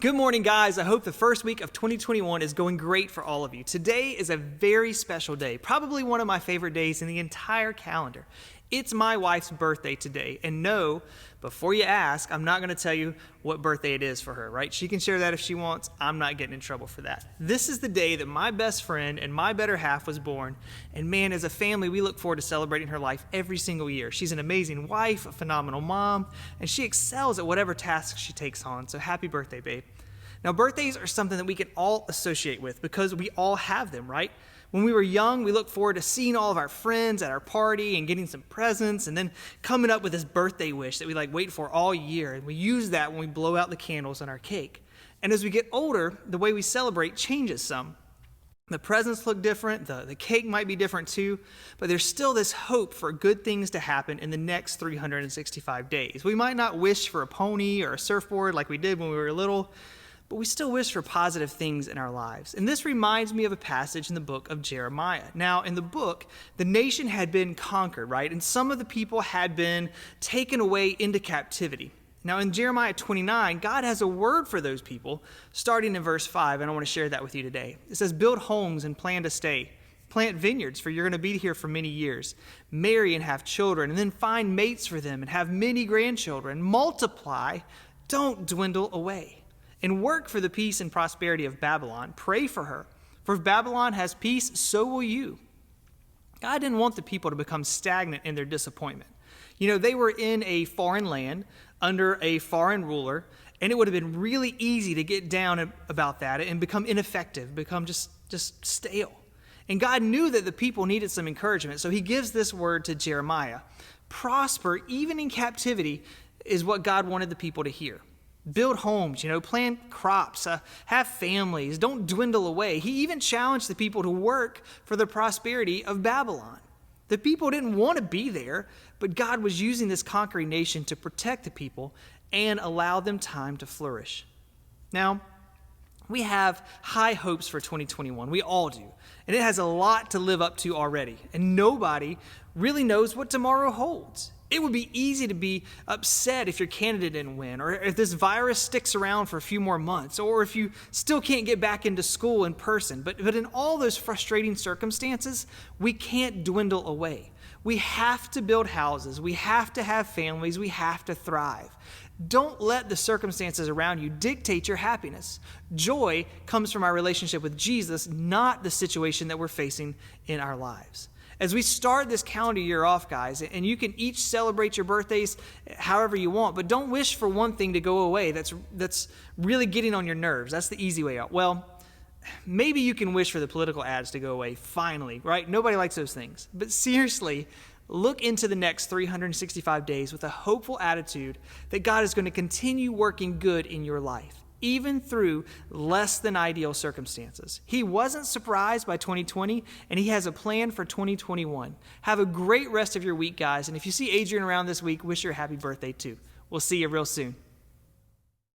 Good morning, guys. I hope the first week of 2021 is going great for all of you. Today is a very special day, probably one of my favorite days in the entire calendar. It's my wife's birthday today, and no, before you ask, I'm not going to tell you what birthday it is for her, right? She can share that if she wants. I'm not getting in trouble for that. This is the day that my best friend and my better half was born, and man, as a family, we look forward to celebrating her life every single year. She's an amazing wife, a phenomenal mom, and she excels at whatever task she takes on, so happy birthday, babe. Now, birthdays are something that we can all associate with because we all have them, right? When we were young, we looked forward to seeing all of our friends at our party and getting some presents and then coming up with this birthday wish that we wait for all year. And we use that when we blow out the candles on our cake. And as we get older, the way we celebrate changes some. The presents look different, the cake might be different too, but there's still this hope for good things to happen in the next 365 days. We might not wish for a pony or a surfboard like we did when we were little, but we still wish for positive things in our lives. And this reminds me of a passage in the book of Jeremiah. Now, in the book, the nation had been conquered, right? And some of the people had been taken away into captivity. Now, in Jeremiah 29, God has a word for those people, starting in verse 5, and I want to share that with you today. It says, "Build homes and plan to stay. Plant vineyards, for you're going to be here for many years. Marry and have children, and then find mates for them and have many grandchildren. Multiply, don't dwindle away. And work for the peace and prosperity of Babylon. Pray for her. For if Babylon has peace, so will you." God didn't want the people to become stagnant in their disappointment. You know, they were in a foreign land under a foreign ruler, and it would have been really easy to get down about that and become ineffective, become just stale. And God knew that the people needed some encouragement, so he gives this word to Jeremiah. Prosper, even in captivity, is what God wanted the people to hear. Build homes, plant crops, have families, don't dwindle away. He even challenged the people to work for the prosperity of Babylon. The people didn't want to be there, but God was using this conquering nation to protect the people and allow them time to flourish. Now, we have high hopes for 2021. We all do. And it has a lot to live up to already. And nobody really knows what tomorrow holds. It would be easy to be upset if your candidate didn't win, or if this virus sticks around for a few more months, or if you still can't get back into school in person. But in all those frustrating circumstances, we can't dwindle away. We have to build houses. We have to have families. We have to thrive. Don't let the circumstances around you dictate your happiness. Joy comes from our relationship with Jesus, not the situation that we're facing in our lives. As we start this calendar year off, guys, and you can each celebrate your birthdays however you want, but don't wish for one thing to go away that's really getting on your nerves. That's the easy way out. Well, maybe you can wish for the political ads to go away finally, right? Nobody likes those things. But seriously, look into the next 365 days with a hopeful attitude that God is going to continue working good in your life, even through less than ideal circumstances. He wasn't surprised by 2020, and he has a plan for 2021. Have a great rest of your week, guys. And if you see Adrian around this week, wish her a happy birthday too. We'll see you real soon.